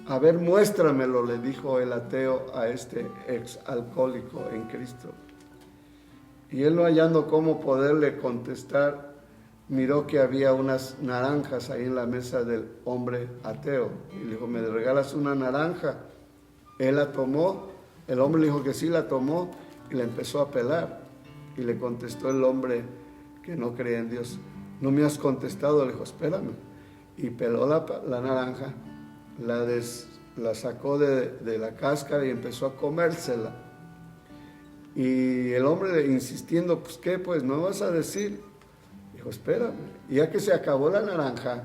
A ver, muéstramelo, le dijo el ateo a este ex alcohólico en Cristo. Y él, no hallando cómo poderle contestar, miró que había unas naranjas ahí en la mesa del hombre ateo. Y le dijo, ¿me regalas una naranja? Él la tomó, el hombre le dijo que sí, la tomó y la empezó a pelar. Y le contestó el hombre que no creía en Dios, ¿no me has contestado? Le dijo, espérame. Y peló la naranja, la sacó de la cáscara y empezó a comérsela. Y el hombre insistiendo, pues ¿qué? Pues no vas a decir. Dijo, espérame. Y ya que se acabó la naranja,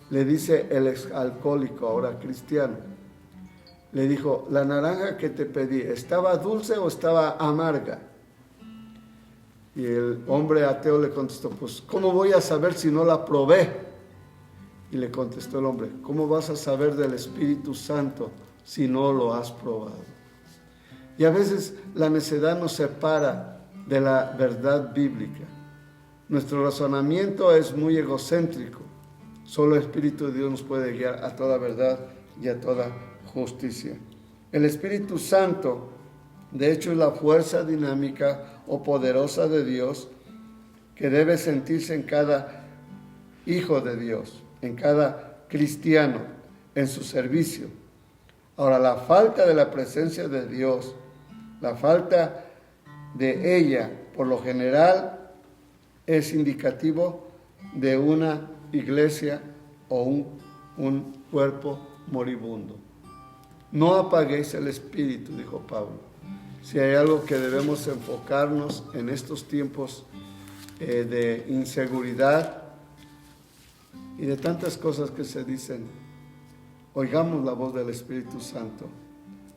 le dice el exalcohólico, ahora cristiano, le dijo, la naranja que te pedí, ¿estaba dulce o estaba amarga? Y el hombre ateo le contestó, pues ¿cómo voy a saber si no la probé? Y le contestó el hombre, ¿cómo vas a saber del Espíritu Santo si no lo has probado? Y a veces la necedad nos separa de la verdad bíblica. Nuestro razonamiento es muy egocéntrico. Solo el Espíritu de Dios nos puede guiar a toda verdad y a toda justicia. El Espíritu Santo, de hecho, es la fuerza dinámica o poderosa de Dios que debe sentirse en cada hijo de Dios, en cada cristiano, en su servicio. Ahora, la falta de la presencia de Dios, la falta de ella, por lo general, es indicativo de una iglesia o un cuerpo moribundo. No apaguéis el espíritu, dijo Pablo. Si hay algo que debemos enfocarnos en estos tiempos de inseguridad y de tantas cosas que se dicen, oigamos la voz del Espíritu Santo.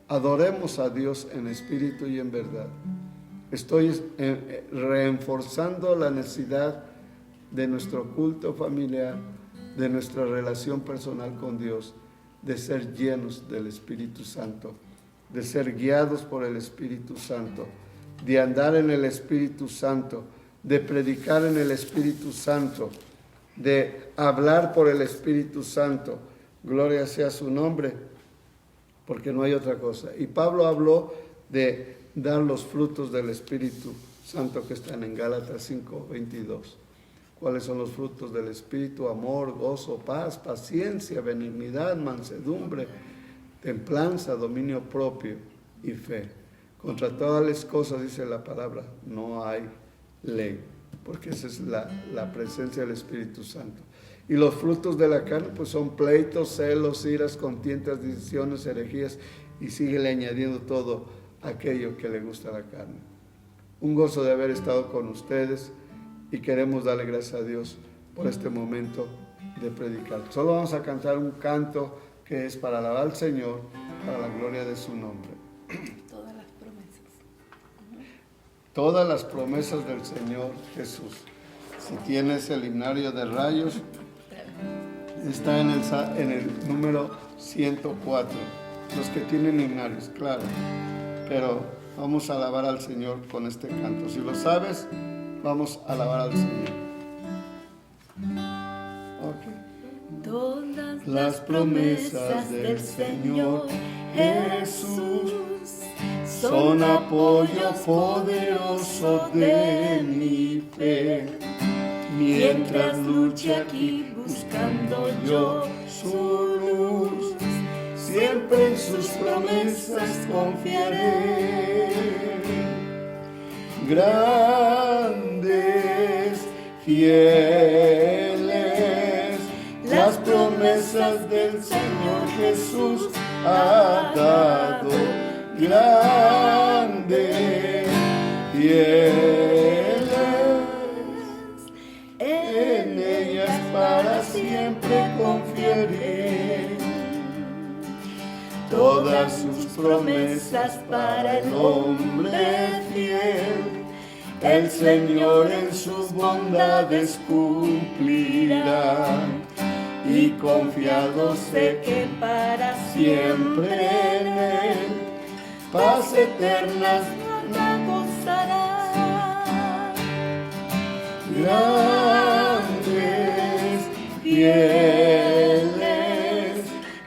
Adoremos a Dios en espíritu y en verdad. Estoy reforzando la necesidad de nuestro culto familiar, de nuestra relación personal con Dios, de ser llenos del Espíritu Santo, de ser guiados por el Espíritu Santo, de andar en el Espíritu Santo, de predicar en el Espíritu Santo, de hablar por el Espíritu Santo. Gloria sea su nombre, porque no hay otra cosa. Y Pablo habló de dar los frutos del Espíritu Santo que están en Gálatas 5:22. ¿Cuáles son los frutos del Espíritu? Amor, gozo, paz, paciencia, benignidad, mansedumbre, templanza, dominio propio y fe. Contra todas las cosas, dice la palabra, no hay ley, porque esa es la presencia del Espíritu Santo. Y los frutos de la carne pues son pleitos, celos, iras, contiendas, divisiones, herejías, y síguele añadiendo todo aquello que le gusta a la carne. Un gozo de haber estado con ustedes y queremos darle gracias a Dios por este momento de predicar. Solo vamos a cantar un canto que es para alabar al Señor, para la gloria de su nombre. Todas las promesas. Todas las promesas del Señor Jesús. Si tienes el himnario de rayos, está en el número 104. Los que tienen himnarios, claro. Pero vamos a alabar al Señor con este canto. Si lo sabes, vamos a alabar al Señor. Okay. Todas las promesas del Señor Jesús son apoyo poderoso de mi fe. Mientras luche aquí buscando yo su luz, siempre en sus promesas confiaré. Grandes, fieles, las promesas del Señor Jesús ha dado. Grandes, fieles, en ellas para siempre confiaré. Todas sus promesas para el hombre fiel, el Señor en sus bondades cumplirá. Y confiado sé que para siempre en Él, paz eterna gozará. Grandes, fieles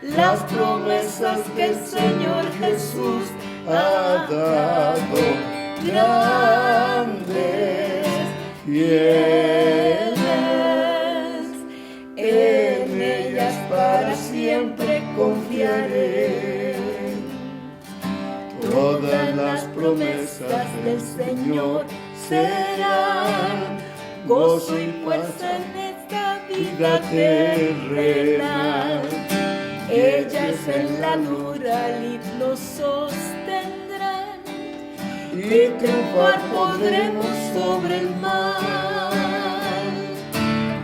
las promesas que el Señor Jesús ha dado, grandes, fieles, en ellas para siempre confiaré. Todas las promesas del Señor serán gozo y fuerza en esta vida terrena. Ellas en la dura lid nos sostendrán y triunfar podremos sobre el mal.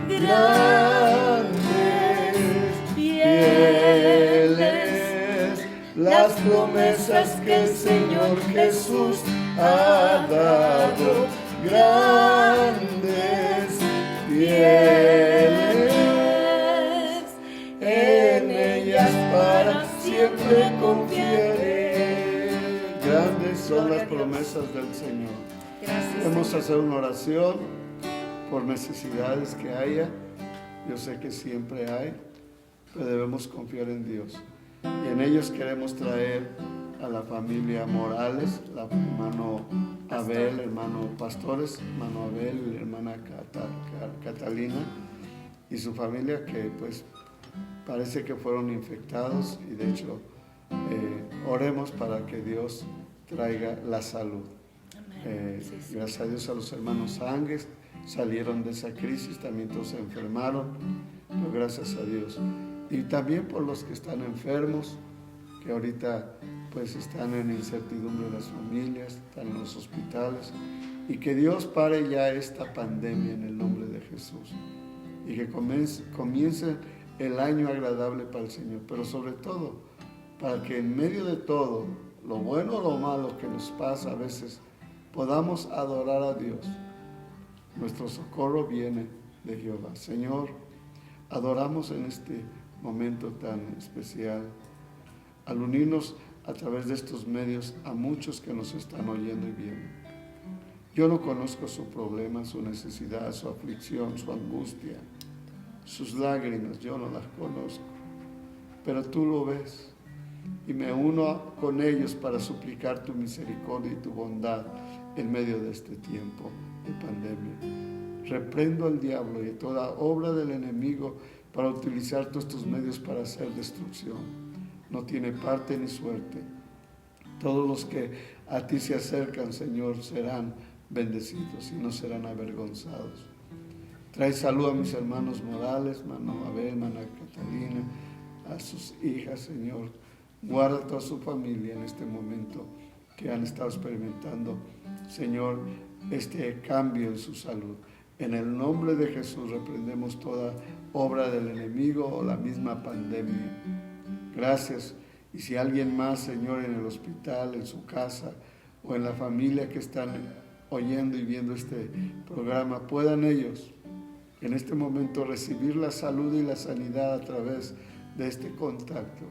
Grandes, fieles, las promesas que el Señor Jesús ha dado. Grandes, fieles, en ellas para siempre confiaré. Grandes son las promesas del Señor. Gracias, Queremos Señor. hacer una oración por necesidades que haya. Yo sé que siempre hay, pero debemos confiar en Dios. Y en ellos queremos traer a la familia Morales, la hermano Abel, hermano Pastores, hermano Abel, hermana Catalina y su familia, que pues parece que fueron infectados, y de hecho oremos para que Dios traiga la salud. Sí. Gracias a Dios, a los hermanos Ángeles salieron de esa crisis, también todos se enfermaron, pero gracias a Dios. Y también por los que están enfermos, que ahorita pues están en incertidumbre las familias, están en los hospitales, y que Dios pare ya esta pandemia en el nombre de Jesús, y que comience el año agradable para el Señor, pero sobre todo para que en medio de todo, lo bueno o lo malo que nos pasa a veces, podamos adorar a Dios. Nuestro socorro viene de Jehová. Señor, adoramos en este momento tan especial, al unirnos a través de estos medios a muchos que nos están oyendo y viendo. Yo no conozco su problema, su necesidad, su aflicción, su angustia, sus lágrimas, yo no las conozco, pero tú lo ves, y me uno con ellos para suplicar tu misericordia y tu bondad en medio de este tiempo de pandemia. Reprendo al diablo y toda obra del enemigo para utilizar todos estos medios para hacer destrucción. No tiene parte ni suerte. Todos los que a ti se acercan, Señor, serán bendecidos y no serán avergonzados. Trae salud a mis hermanos Morales, hermano Abel, hermana Catalina, a sus hijas, Señor. Guarda a toda su familia en este momento que han estado experimentando, Señor, este cambio en su salud. En el nombre de Jesús reprendemos toda obra del enemigo o la misma pandemia. Gracias. Y si alguien más, Señor, en el hospital, en su casa o en la familia que están oyendo y viendo este programa, puedan ellos en este momento recibir la salud y la sanidad a través de este contacto.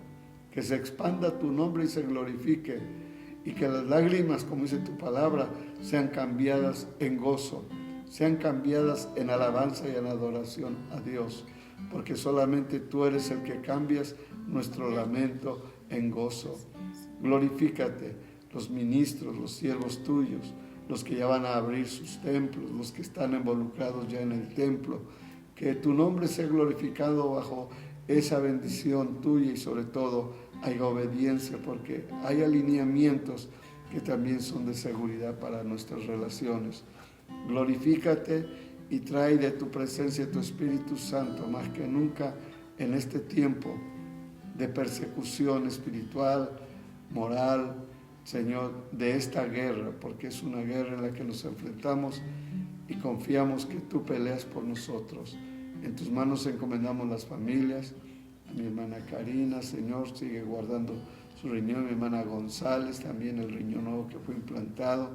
Que se expanda tu nombre y se glorifique, y que las lágrimas, como dice tu palabra, sean cambiadas en gozo, sean cambiadas en alabanza y en adoración a Dios, porque solamente tú eres el que cambias nuestro lamento en gozo. Glorifícate, los ministros, los siervos tuyos, los que ya van a abrir sus templos, los que están involucrados ya en el templo, que tu nombre sea glorificado bajo esa bendición tuya, y sobre todo hay obediencia, porque hay alineamientos que también son de seguridad para nuestras relaciones. Glorifícate y trae de tu presencia tu Espíritu Santo más que nunca en este tiempo de persecución espiritual, moral, Señor, de esta guerra, porque es una guerra en la que nos enfrentamos y confiamos que tú peleas por nosotros. En tus manos encomendamos las familias, a mi hermana Karina, Señor, sigue guardando su riñón, mi hermana González, también el riñón nuevo que fue implantado,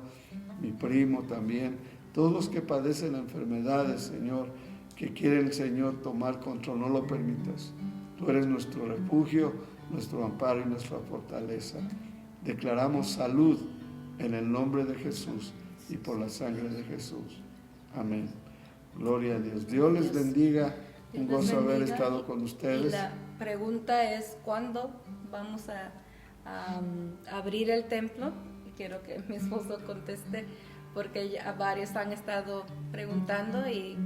mi primo también, todos los que padecen enfermedades, Señor, que quieren, Señor, tomar control, no lo permitas. Tú eres nuestro refugio, nuestro amparo y nuestra fortaleza. Declaramos salud en el nombre de Jesús y por la sangre de Jesús. Amén. Gloria a Dios. Dios les bendiga Un Dios les gozo haber bendiga. estado con Y ustedes. la pregunta es, ¿cuándo vamos a abrir el templo? Y quiero que mi esposo conteste, porque ya varios han estado preguntando y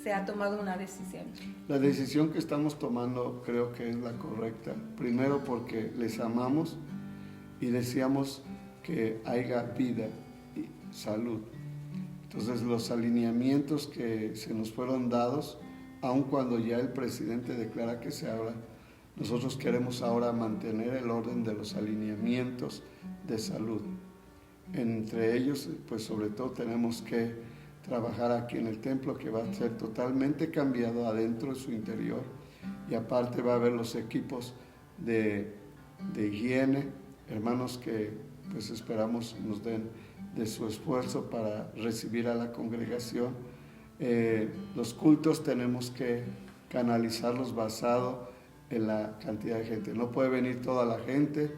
se ha tomado una decisión. La decisión que estamos tomando creo que es la correcta. Primero porque les amamos y deseamos que haya vida y salud. Entonces los alineamientos que se nos fueron dados, aun cuando ya el presidente declara que se abra, nosotros queremos ahora mantener el orden de los alineamientos de salud. Entre ellos, pues sobre todo tenemos que trabajar aquí en el templo, que va a ser totalmente cambiado adentro de su interior, y aparte va a haber los equipos de higiene, hermanos que pues esperamos nos den de su esfuerzo para recibir a la congregación. Los cultos tenemos que canalizarlos basado en la cantidad de gente. No puede venir toda la gente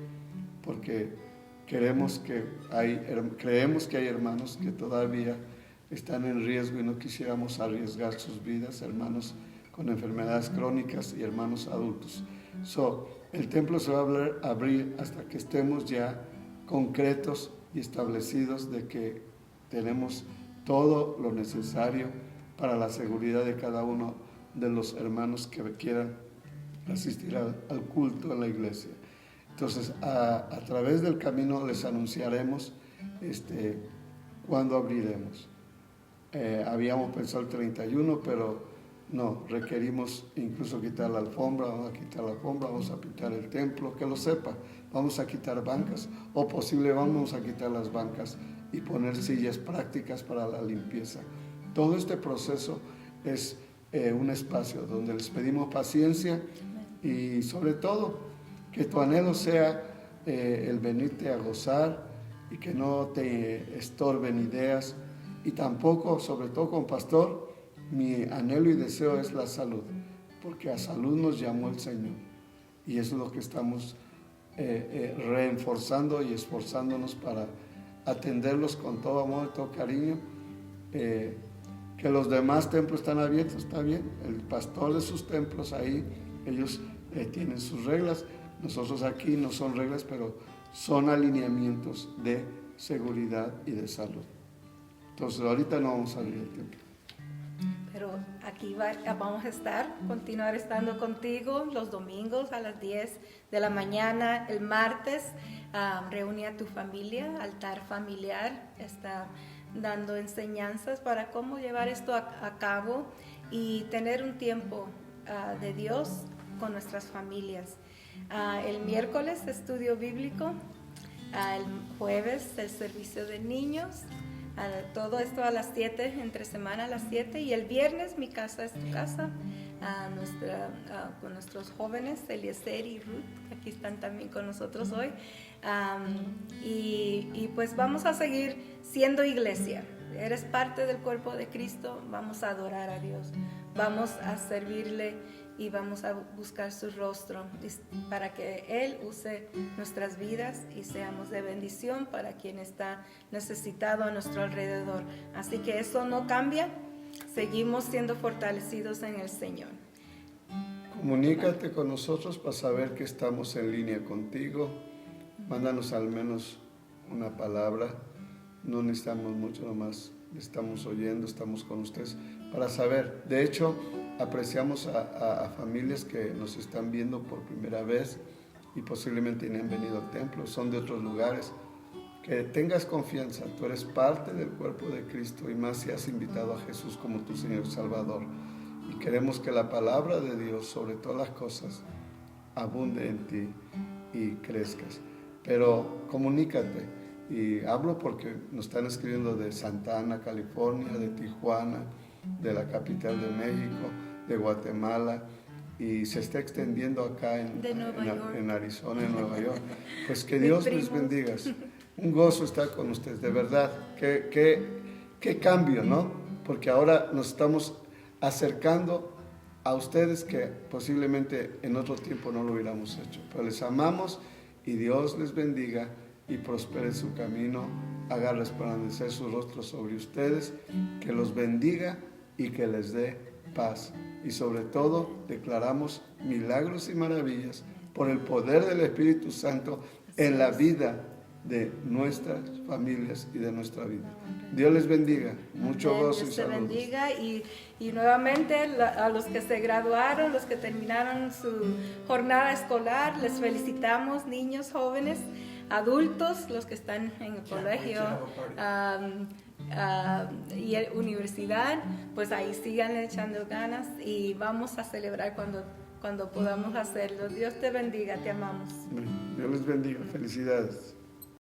porque creemos que hay hermanos que todavía están en riesgo y no quisiéramos arriesgar sus vidas, hermanos con enfermedades crónicas y hermanos adultos. El templo se va a abrir hasta que estemos ya concretos y establecidos de que tenemos todo lo necesario para la seguridad de cada uno de los hermanos que quieran asistir al culto en la iglesia. Entonces, a través del camino les anunciaremos cuándo abriremos. Habíamos pensado el 31, pero no, requerimos incluso quitar la alfombra, vamos a pintar el templo, que lo sepa, vamos a quitar bancas, o posible vamos a quitar las bancas y poner sillas prácticas para la limpieza. Todo este proceso es un espacio donde les pedimos paciencia y sobre todo que tu anhelo sea el venirte a gozar y que no te estorben ideas, y tampoco, sobre todo con pastor, mi anhelo y deseo es la salud, porque a salud nos llamó el Señor, y eso es lo que estamos reforzando y esforzándonos para atenderlos con todo amor y todo cariño. Que los demás templos están abiertos, está bien, el pastor de sus templos ahí, ellos tienen sus reglas, nosotros aquí no son reglas, pero son alineamientos de seguridad y de salud. Entonces ahorita no vamos a abrir el templo. Pero aquí vamos a continuar estando contigo los domingos a las 10 de la mañana. El martes reúne a tu familia, altar familiar, está dando enseñanzas para cómo llevar esto a cabo y tener un tiempo de Dios con nuestras familias. El miércoles estudio bíblico, el jueves el servicio de niños. Todo esto a las 7, entre semana a las 7, y el viernes mi casa es tu casa, con nuestros jóvenes Eliezer y Ruth, que aquí están también con nosotros hoy, y pues vamos a seguir siendo iglesia. Eres parte del cuerpo de Cristo, vamos a adorar a Dios, vamos a servirle y vamos a buscar su rostro para que Él use nuestras vidas y seamos de bendición para quien está necesitado a nuestro alrededor. Así que eso no cambia, seguimos siendo fortalecidos en el Señor. Comunícate con nosotros para saber que estamos en línea contigo. Mándanos al menos una palabra, no necesitamos mucho, nomás estamos oyendo, estamos con ustedes para saber. De hecho, apreciamos a familias que nos están viendo por primera vez y posiblemente ni han venido al templo, son de otros lugares. Que tengas confianza, tú eres parte del cuerpo de Cristo, y más si has invitado a Jesús como tu Señor y Salvador. Y queremos que la palabra de Dios sobre todas las cosas abunde en ti y crezcas. Pero comunícate, y hablo porque nos están escribiendo de Santa Ana, California, de Tijuana, de la capital de México, de Guatemala, y se está extendiendo acá en Arizona, en Nueva York. Pues que Dios les bendiga. Un gozo estar con ustedes, de verdad. Qué cambio, ¿no? Porque ahora nos estamos acercando a ustedes que posiblemente en otro tiempo no lo hubiéramos hecho. Pero les amamos y Dios les bendiga y prospere su camino, haga resplandecer su rostro sobre ustedes, que los bendiga y que les dé paz. Y sobre todo declaramos milagros y maravillas por el poder del Espíritu Santo en la vida de nuestras familias y de nuestra vida. Dios les bendiga. Mucho gozo y Dios te saludos. bendiga y nuevamente a los que se graduaron, los que terminaron su jornada escolar, les felicitamos, niños, jóvenes, adultos, los que están en el colegio y universidad, pues ahí sigan echando ganas y vamos a celebrar cuando podamos hacerlo. Dios te bendiga, te amamos. Dios les bendiga. Felicidades.